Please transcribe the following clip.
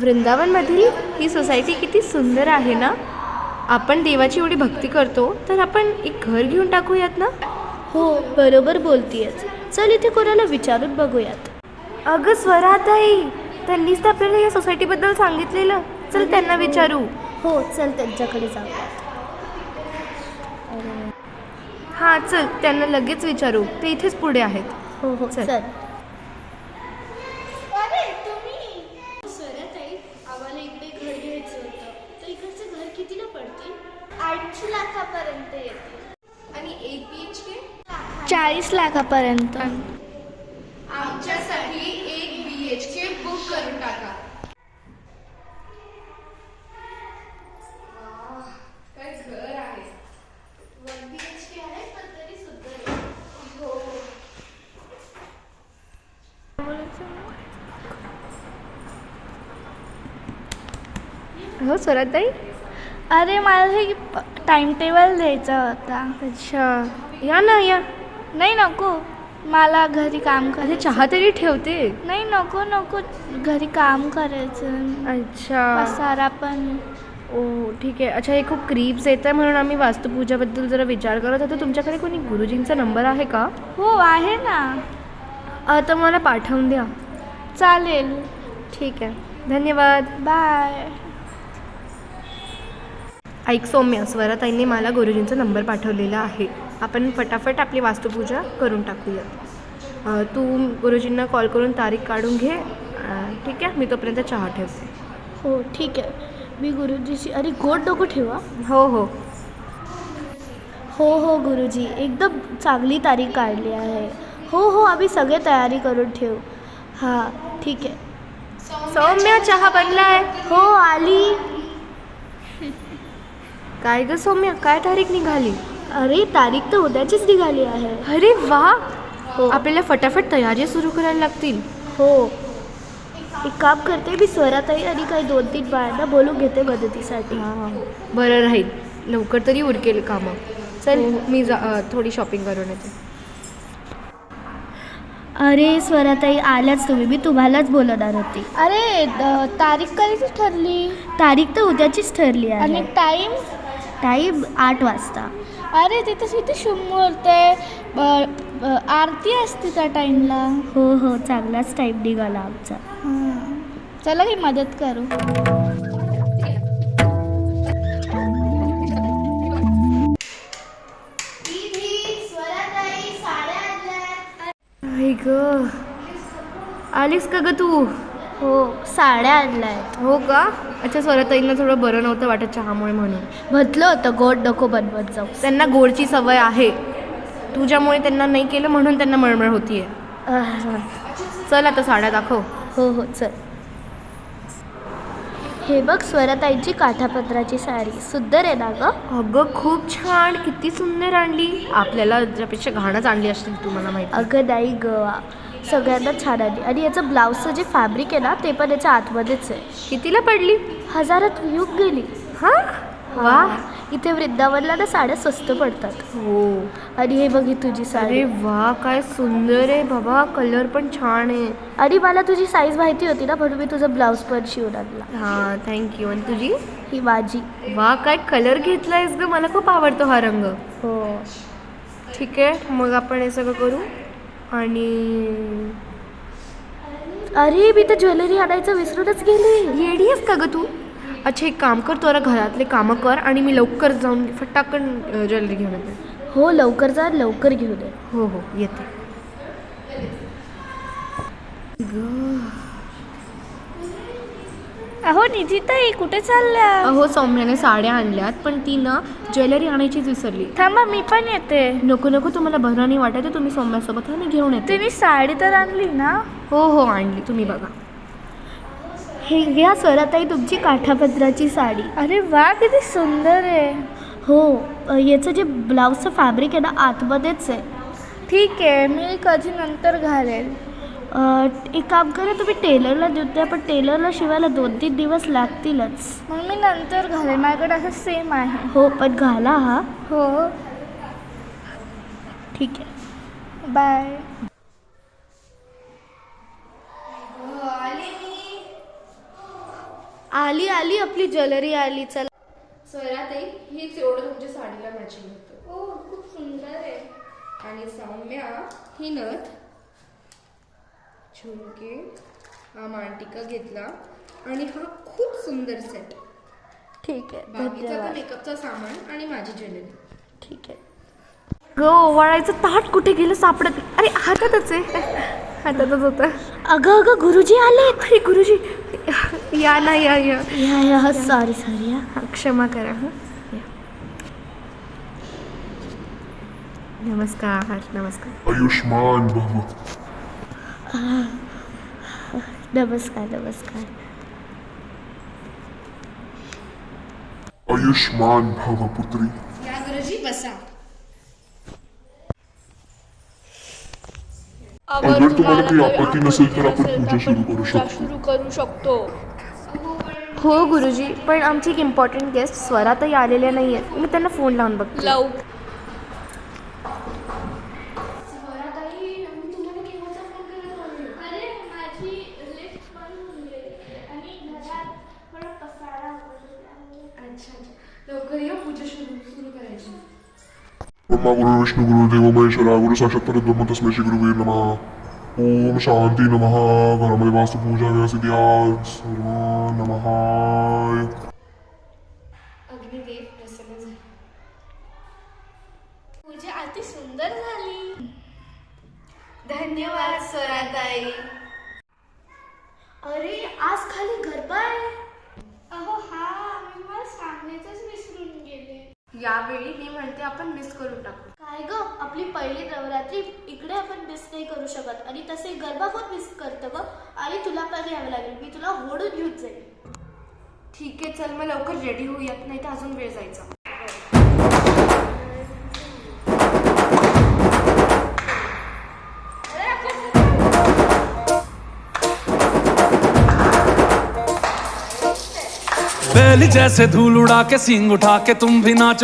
वृंदावनमधील ही society किती सुंदर आहे ना. आपण देवाची एवढी भक्ती करतो तर आपण एक घर घेऊन टाकूयात ना. हो बरोबर बोलतीयस. चल इथे कोणाला विचारून बघूयात. अगं स्वराताई, त्यांनीच तर आपल्याला या सोसायटीबद्दल सांगितलेलं. चल त्यांना विचारू. हो चल त्यांच्याकडे जाऊयात. हां चल त्यांना लगेच विचारू. ते इथेच पुढे आहेत. हो हो चल. चल. स्वराताई, आम्हाला इकडे घर घ्यायचं होतं, तर इकडचं घर कितीला पडते? 80 लाखापर्यंत येते. आणि ABHK? 40 लाखापर्यंत. आमच्यासाठी एक BHK बुक करून टाका. काय घर आहे. 1 BHK आहे पण तरी सुंदर आहे. हो. हो स्वराताई. अरे मला हे टाइम टेबल द्यायचा होता. अच्छा या ना या. नाही नको, मला घरी काम अरे करायचं. चहा तरी ठेवते. नाही नको नको, घरी काम करायचं. अच्छा पसारा पण. ओ ठीक आहे. अच्छा हे खूप क्रीप्स येत आहे म्हणून आम्ही वास्तुपूजाबद्दल जरा विचार करत होतो. तुमच्याकडे कोणी गुरुजींचा नंबर आहे का? हो आहे ना. तर मला पाठवून द्या. चालेल. ठीक आहे, धन्यवाद. बाय. ऐक सौम्या, स्वराताईंनी मला गुरुजींचा नंबर पाठवलेला आहे. आपण फटाफट आपली वास्तुपूजा करून टाकूया. तू गुरुजींना कॉल करून तारीख काढून घे. ठीक आहे, मी तोपर्यंत चहा ठेवते. हो ठीक आहे. मी गुरुजीशी. अरे गोड नको ठेवा. हो हो हो हो गुरुजी, एकदम चांगली तारीख काढली आहे. हो हो आम्ही सगळे तयारी करून ठेवू. हां ठीक आहे. सौम्या, चहा बनलाय. हो आली. काय ग सौम्या, काय तारीख निघाली? अरे तारीख तर उद्याचीच निघाली आहे. अरे वा, हो आपल्याला फटाफट तयारी सुरू करायला लागतील. हो. एक काम करते, मी स्वराताई आणि काही 2-3 बाळांना बोलून घेते मदतीसाठी. हां बरं राहील. लवकर तरी उरकेल कामं. चल मी थोडी शॉपिंग करून येते. अरे स्वराताई आल्याच तुम्ही, मी तुम्हालाच बोलवणार होती. अरे तारीख कधीची ठरली? तारीख तर उद्याचीच ठरली आहे. आणि टाईम? टाईम 8 वाजता. अरे तिथे किती शुभ मुहूर्त आहे. आरती असते त्या टाईमला. हो हो चांगलाच टाईम निघाला आमचा. चला की मदत करू. स्वराताई साड्या आणल्या. आई ग, आलीस का ग तू? हो साड्या आणल्या आहेत. हो का? अच्छा, स्वराताईंना थोडं बरं नव्हतं वाटत चहामुळे म्हणून. म्हटलं होतं गोड नको बनवत जाऊ. त्यांना गोडची सवय आहे. तुझ्यामुळे त्यांना नाही केलं म्हणून त्यांना मळमळ होतीये. चल आता साड्या दाखव. हो हो चल. हे बघ स्वराताईंची काठापदराची साडी सुंदर आहे ना ग? अगं खूप छान, किती सुंदर आणली. आपल्याला ज्यापेक्षा घाणच आणली असतील, तुम्हाला माहिती. अगं नाही ग, सगळ्यांना छान आली. आणि याचं ब्लाऊजचं जे फॅब्रिक आहे ना ते पण याच्या आतमध्येच आहे. कितीला पडली? 1000त येऊन गेली. हा वा. इथे वृंदावनला ना साड्या स्वस्त पडतात. हो. आणि हे बघ ही तुझी साडी. अरे वा, काय सुंदर आहे बाबा. कलर पण छान आहे. आणि मला तुझी साईज माहिती होती ना म्हणून मी तुझा ब्लाऊज पण शिवून आणला. हां थँक्यू. आणि तुझी? ही माझी. वा, काय कलर घेतलायस ग. मला खूप आवडतो हा रंग. हो ठीक आहे, मग आपण हे सगळं करू. आणि अरे मी तर ज्वेलरी आणायचं विसरूनच गेली. येडी आहेस का ग तू? अच्छा एक काम कर, तू घरातले कामं कर आणि मी लवकर जाऊन फटाकन ज्वेलरी घेऊन येते. हो लवकर जा, लवकर घेऊन ये. हो हो येते. अहो निधिताई कुठे चालल्या? अहो सौम्याने साड्या आणल्यात पण ती ना ज्वेलरी आणायचीच विसरली. थांबा मी पण येते. नको नको, तुम्हाला बरं नाही वाटायचं, तुम्ही सौम्यासोबत मी घेऊन येते. तुम्ही साडी तर आणली ना? हो हो आणली, तुम्ही बघा. हे घ्या स्वराताई तुमची काठापदराची साडी. अरे वा किती सुंदर आहे. हो याचं जे ब्लाऊजचं फॅब्रिक आहे ना आतमध्येच आहे. ठीक आहे, मी कधी नंतर घालेल. एक काम करा, तुम्ही टेलरला देऊन द्या, पण टेलरला शिवायला 2-3 दिवस लागतीलच. मग मी नंतर घालेल, माझ्याकडे असं सेम आहे. हो पण घाला हा. हो ठीक आहे, बाय. आली आली आपली ज्वेलरी आली. चल स्वराताई हीच एवढं तुमच्या साडीला मॅचिंग होतं. हो खूप सुंदर आहे. आणि सौम्या ही नथ, झुमके, हा मांटिका घेतला आणि हा खूप सुंदर सेट. ठीक आहे, बाकीचा तर धन्यवाद. मेकअपचा सामान आणि माझी ज्वेलरी. ठीक आहे. ग ओवाळायचं ताट कुठे गेलं सापडत नाही. अरे हातातच आहे, हातातच होतं. अगं अगं गुरुजी आले. अरे गुरुजी या ना या या या या सॉरी सॉरी. हा, क्षमा करा. हा नमस्कार नमस्कार. आयुष्मान भव. नमस्कार नमस्कार. आयुष्मान भव पुत्री. या गुरुजी बसा. अगर तुम्हाला काही आपत्ती नसेल तर आपण पूजा सुरू करू शकतो. हो गुरुजी, पण आमची एक इम्पॉर्टंट गेस्ट स्वराताई आलेल्या नाही आहेत. मी त्यांना फोन लावून बघते. स्वराताई मी तुम्हाला केव्हाचा फोन करत होते. अरे माझी लिफ्ट बंद होऊन गेली आणि घरात थोडा पसारा होता. अच्छा लवकर या, पूजा सुरू करायची. ब्रह्मा गुरु विष्णू गुरु देव महेश्वरा गुरु साक्षात परब्रह्म तस्मै श्री गुरुवे नमः. ओम शांती नमः. घरामध्ये वास्तुपूजा व्यवस्थित या. सर्व नमः. अग्निदेव प्रसन्न झाले. पूजा अति सुंदर झाली. धन्यवाद स्वराताई. अरे आज खाली गरबा आहे. अहो हा मी मला सांगायचंच विसरून गेले. यावेळी मी म्हणते आपण मिस करून टाकू. काय ग, आपली पहिली नवरात्री इकडे आपण मिस नाही करू शकत. आणि तसे गरबा कोण मिस करतं ग. आणि तुला पण यावं लागेल, मी तुला ओढून घेऊन जाईल. ठीक आहे चल, मग लवकर रेडी होऊयात, नाही तर अजून वेळ जायचा. बैल जैसे धूल उड़ा के सींग उठा के तुम भी नाचो.